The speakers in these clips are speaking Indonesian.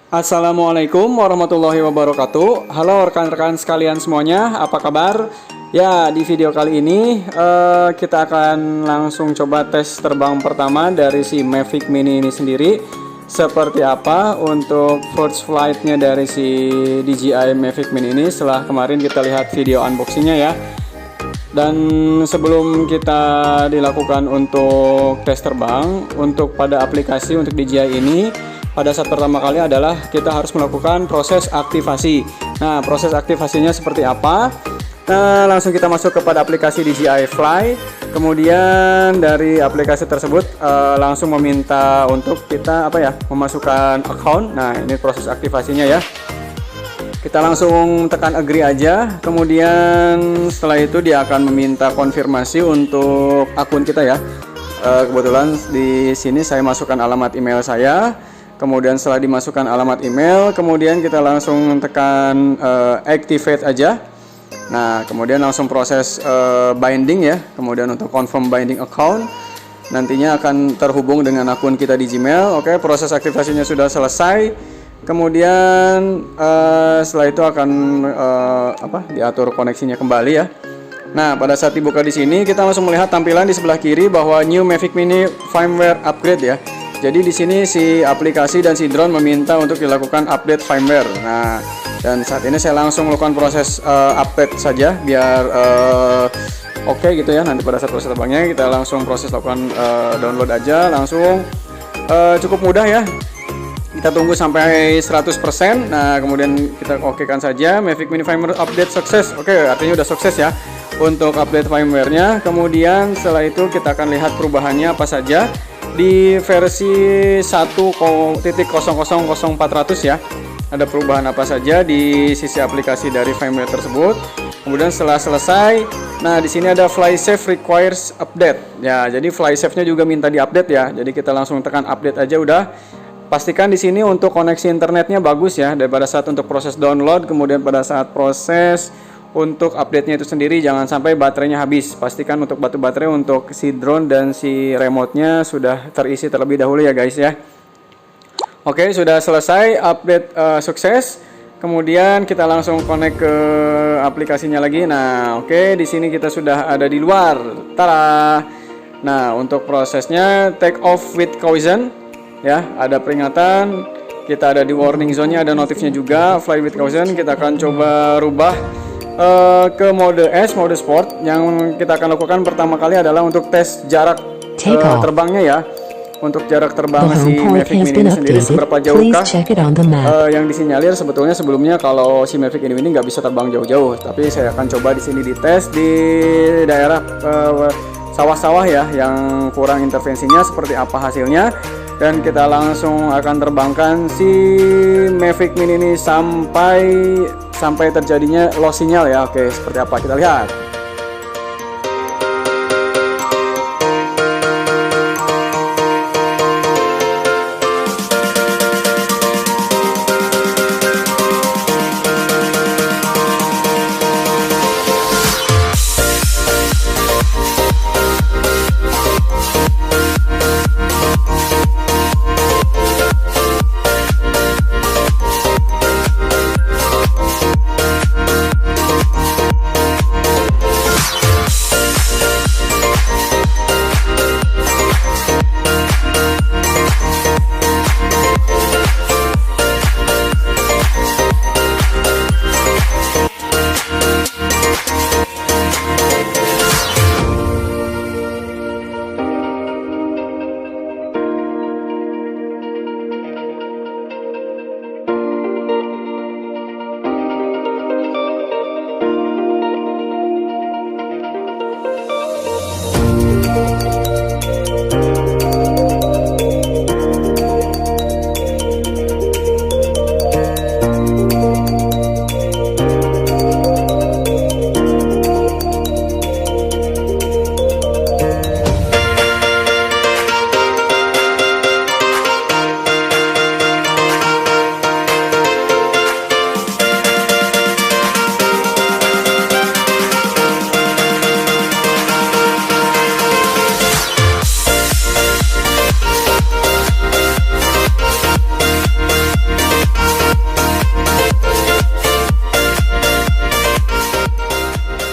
Assalamualaikum warahmatullahi wabarakatuh. Halo rekan-rekan sekalian semuanya, apa kabar? Ya, di video kali ini kita akan langsung coba tes terbang pertama dari si Mavic Mini ini sendiri. Seperti apa untuk first flight-nya dari si DJI Mavic Mini ini setelah kemarin kita lihat video unboxing-nya ya. Dan sebelum kita dilakukan untuk tes terbang, untuk pada aplikasi untuk DJI ini, pada saat pertama kali adalah kita harus melakukan proses aktivasi. Nah, proses aktivasinya seperti apa? Nah, langsung kita masuk kepada aplikasi DJI Fly. Kemudian dari aplikasi tersebut langsung meminta untuk kita memasukkan account. Nah, ini proses aktivasinya ya. Kita langsung tekan agree aja. Kemudian setelah itu dia akan meminta konfirmasi untuk akun kita ya. Kebetulan di sini saya masukkan alamat email saya. Kemudian setelah dimasukkan alamat email, kemudian kita langsung tekan activate aja. Nah, kemudian langsung proses binding ya. Kemudian untuk confirm binding account, nantinya akan terhubung dengan akun kita di Gmail. Oke, proses aktivasinya sudah selesai. Kemudian setelah itu akan diatur koneksinya kembali ya. Nah, pada saat dibuka di sini kita langsung melihat tampilan di sebelah kiri bahwa new Mavic Mini firmware upgrade ya. Jadi di sini si aplikasi dan si drone meminta untuk dilakukan update firmware. Nah, dan saat ini saya langsung melakukan proses update saja biar oke gitu ya. Nanti pada saat proses terbangnya kita langsung proses lakukan download aja langsung. Cukup mudah ya. Kita tunggu sampai 100%. Nah, kemudian kita okekan saja Mavic Mini firmware update sukses. Oke, artinya udah sukses ya untuk update firmware-nya. Kemudian setelah itu kita akan lihat perubahannya apa saja. Di versi 1.0.00400 ya, ada perubahan apa saja di sisi aplikasi dari firmware tersebut. Kemudian setelah selesai, nah di sini ada FlySafe requires update. Ya, jadi FlySafe-nya juga minta diupdate ya. Jadi kita langsung tekan update aja udah. Pastikan di sini untuk koneksi internetnya bagus ya. Daripada saat untuk proses download, kemudian pada saat proses untuk update-nya itu sendiri jangan sampai baterainya habis. Pastikan untuk baterai untuk si drone dan si remote-nya sudah terisi terlebih dahulu ya guys ya. Oke, sudah selesai update sukses. Kemudian kita langsung connect ke aplikasinya lagi. Nah, oke, di sini kita sudah ada di luar. Tada. Nah, untuk prosesnya take off with caution ya, ada peringatan. Kita ada di warning zone-nya, ada notifnya juga. Fly with caution, kita akan coba rubah ke mode S, mode sport. Yang kita akan lakukan pertama kali adalah untuk tes jarak terbangnya ya. Untuk jarak terbang si Mavic Mini ini sendiri seberapa jauhkah yang disinyalir. Sebetulnya kalau si Mavic ini nggak bisa terbang jauh-jauh, tapi saya akan coba di sini dites di daerah sawah-sawah ya yang kurang intervensinya seperti apa hasilnya. Dan kita langsung akan terbangkan si Mavic Mini ini sampai terjadinya loss sinyal ya. Oke, seperti apa kita lihat.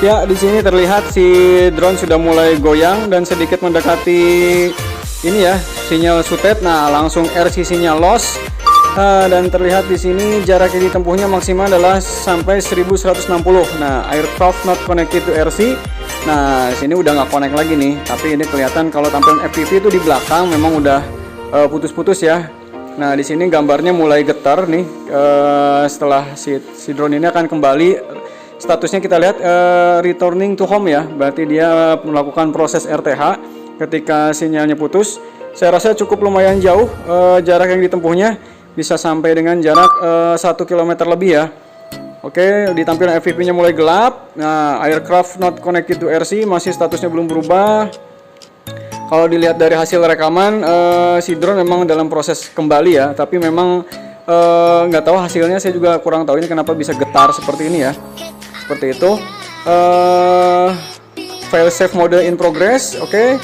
Ya, di sini terlihat si drone sudah mulai goyang dan sedikit mendekati ini ya, sinyal SUTEP. Nah, langsung RC sinyal loss. Dan terlihat di sini jarak yang ditempuhnya maksimal adalah sampai 1160. Nah, aircraft not connected to RC. Nah, sini udah nggak connect lagi nih. Tapi ini kelihatan kalau tampilan FPV itu di belakang memang udah putus-putus ya. Nah, di sini gambarnya mulai getar nih. Setelah si drone ini akan kembali. Statusnya kita lihat returning to home ya. Berarti dia melakukan proses RTH ketika sinyalnya putus. Saya rasa cukup lumayan jauh jarak yang ditempuhnya. Bisa sampai dengan jarak 1 km lebih ya. Oke, di tampilan FPV-nya mulai gelap. Nah, aircraft not connected to RC masih statusnya belum berubah. Kalau dilihat dari hasil rekaman, si drone memang dalam proses kembali ya. Tapi memang nggak tahu hasilnya, saya juga kurang tahu ini kenapa bisa getar seperti ini ya. Seperti itu. File save mode in progress. Oke.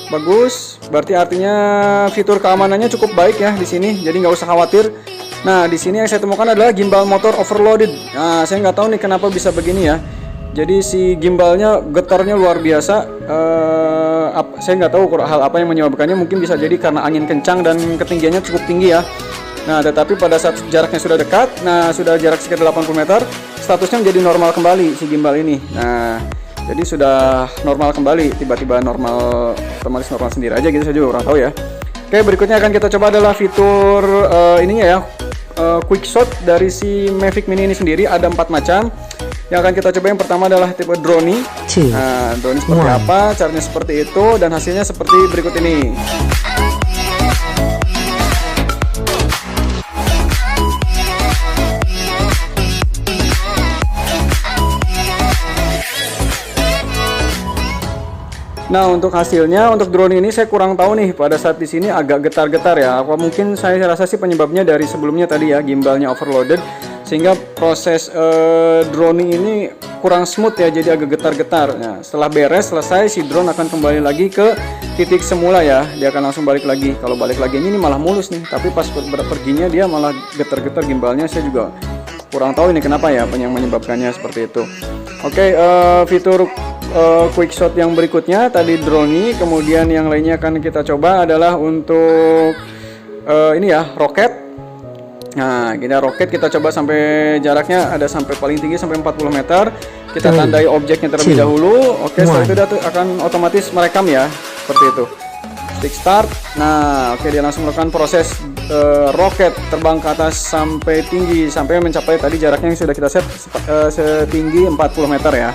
Bagus, berarti artinya fitur keamanannya cukup baik ya di sini, jadi nggak usah khawatir. Nah, di sini yang saya temukan adalah gimbal motor overloaded. Nah, saya nggak tahu nih kenapa bisa begini ya. Jadi si gimbalnya getarnya luar biasa. Saya nggak tahu hal apa yang menyebabkannya. Mungkin bisa jadi karena angin kencang dan ketinggiannya cukup tinggi ya. Nah, tetapi pada saat jaraknya sudah dekat, nah sudah jarak sekitar 80 meter, statusnya menjadi normal kembali si gimbal ini. Nah, jadi sudah normal kembali, tiba-tiba normal, otomatis normal sendiri aja gitu, saya juga kurang tahu ya. Oke, berikutnya akan kita coba adalah fitur ininya ya, quick shot dari si Mavic Mini ini sendiri. Ada 4 macam. Yang akan kita coba yang pertama adalah tipe drone. Nah, drone seperti apa, caranya seperti itu, dan hasilnya seperti berikut ini. Nah, untuk hasilnya, untuk drone ini saya kurang tahu nih, pada saat di sini agak getar-getar ya. Apa mungkin saya rasa sih penyebabnya dari sebelumnya tadi ya, gimbalnya overloaded, sehingga proses drone ini kurang smooth ya, jadi agak getar-getar. Nah, setelah beres, selesai, si drone akan kembali lagi ke titik semula ya. Dia akan langsung balik lagi. Kalau balik lagi ini malah mulus nih, tapi pas perginya dia malah getar-getar gimbalnya. Saya juga kurang tahu ini kenapa ya, apa yang menyebabkannya seperti itu. Oke, fitur quick shot yang berikutnya tadi drone, kemudian yang lainnya akan kita coba adalah untuk ini ya, roket. Nah, kita roket kita coba sampai jaraknya ada sampai paling tinggi sampai 40 meter. Kita tandai objeknya terlebih dahulu. Oke, setelah itu dia akan otomatis merekam ya, seperti itu. Stick start. Nah, oke, dia langsung melakukan proses roket terbang ke atas sampai tinggi, sampai mencapai tadi jaraknya yang sudah kita set setinggi 40 meter ya.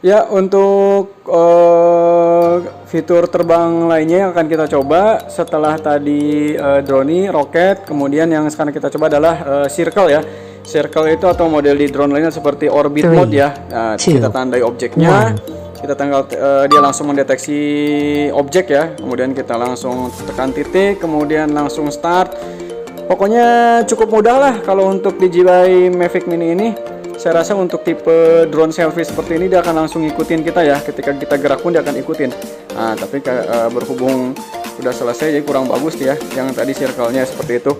Ya, untuk fitur terbang lainnya yang akan kita coba setelah tadi drone, roket, kemudian yang sekarang kita coba adalah circle ya. Circle itu atau model di drone lainnya seperti orbit mode ya. Nah, kita tandai objeknya, kita dia langsung mendeteksi objek ya. Kemudian kita langsung tekan titik, kemudian langsung start. Pokoknya cukup mudah lah kalau untuk DJI Mavic Mini ini. Saya rasa untuk tipe drone selfie seperti ini dia akan langsung ngikutin kita ya, ketika kita gerak pun dia akan ikutin. Nah, tapi berhubung sudah selesai jadi kurang bagus ya yang tadi circle-nya seperti itu.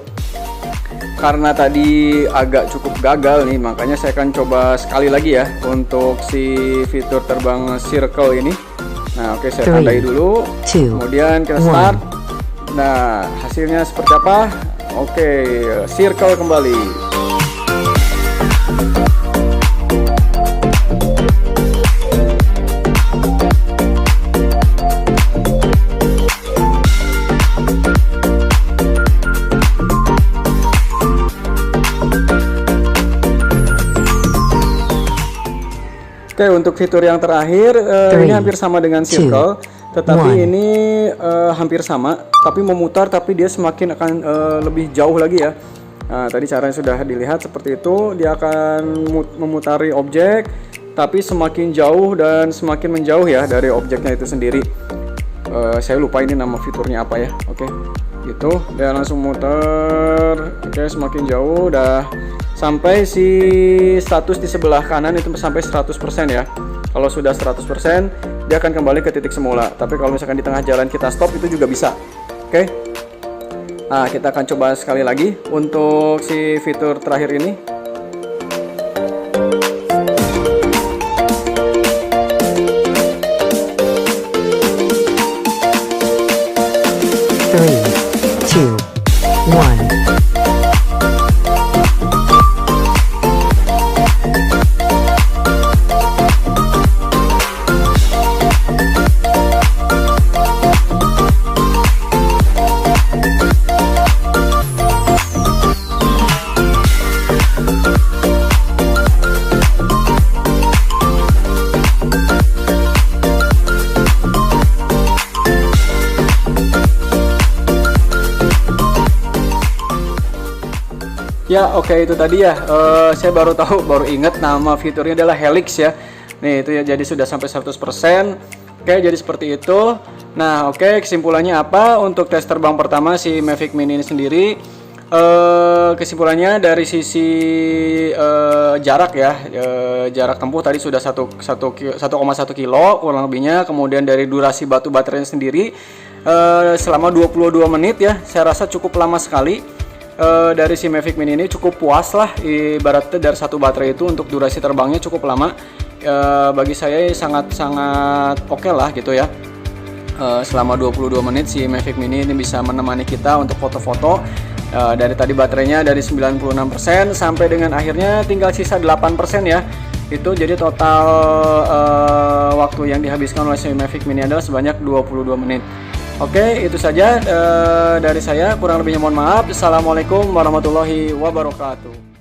Karena tadi agak cukup gagal nih, makanya saya akan coba sekali lagi ya untuk si fitur terbang circle ini. Nah, oke, saya tandai dulu. Kemudian kita start. Nah, hasilnya seperti apa? Oke, circle kembali. Oke, untuk fitur yang terakhir ini hampir sama dengan circle, tetapi ini hampir sama, tapi memutar, tapi dia semakin akan lebih jauh lagi ya. Nah, tadi caranya sudah dilihat seperti itu, dia akan memutari objek, tapi semakin jauh dan semakin menjauh ya dari objeknya itu sendiri. Saya lupa ini nama fiturnya apa ya. Oke, gitu, dia langsung muter. Oke, semakin jauh, udah sampai si status di sebelah kanan itu sampai 100% ya. Kalau sudah 100%, dia akan kembali ke titik semula. Tapi kalau misalkan di tengah jalan kita stop, itu juga bisa. Oke. Nah, kita akan coba sekali lagi untuk si fitur terakhir ini. Three, two, one. Ya, oke, itu tadi ya. Saya baru ingat nama fiturnya adalah Helix ya. Nih, itu ya, jadi sudah sampai 100%. Oke, jadi seperti itu. Nah, oke, kesimpulannya apa untuk tes terbang pertama si Mavic Mini ini sendiri? Kesimpulannya dari sisi jarak ya, jarak tempuh tadi sudah 1,1 kilo kurang lebihnya. Kemudian dari durasi batu baterainya sendiri selama 22 menit ya, saya rasa cukup lama sekali. Dari si Mavic Mini ini cukup puas lah, ibaratnya dari satu baterai itu untuk durasi terbangnya cukup lama. Bagi saya sangat oke lah gitu ya. Selama 22 menit si Mavic Mini ini bisa menemani kita untuk foto-foto. Dari tadi baterainya dari 96% sampai dengan akhirnya tinggal sisa 8% ya. Itu jadi total waktu yang dihabiskan oleh si Mavic Mini adalah sebanyak 22 menit. Oke, itu saja dari saya, kurang lebihnya mohon maaf. Assalamualaikum warahmatullahi wabarakatuh.